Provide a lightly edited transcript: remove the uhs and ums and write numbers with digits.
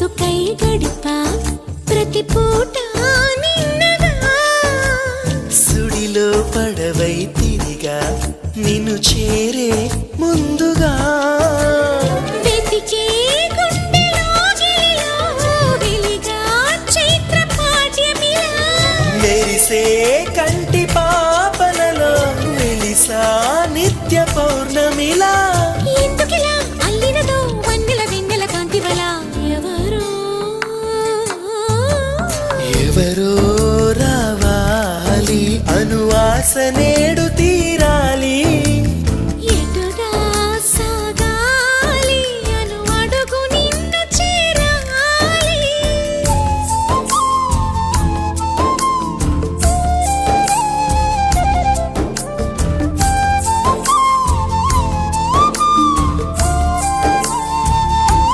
బ్రతుకై గడిపా ప్రతి పూట నిన్నగా సుడిలో పడవై తిరిగా నిన్ను చేరే ముందుగా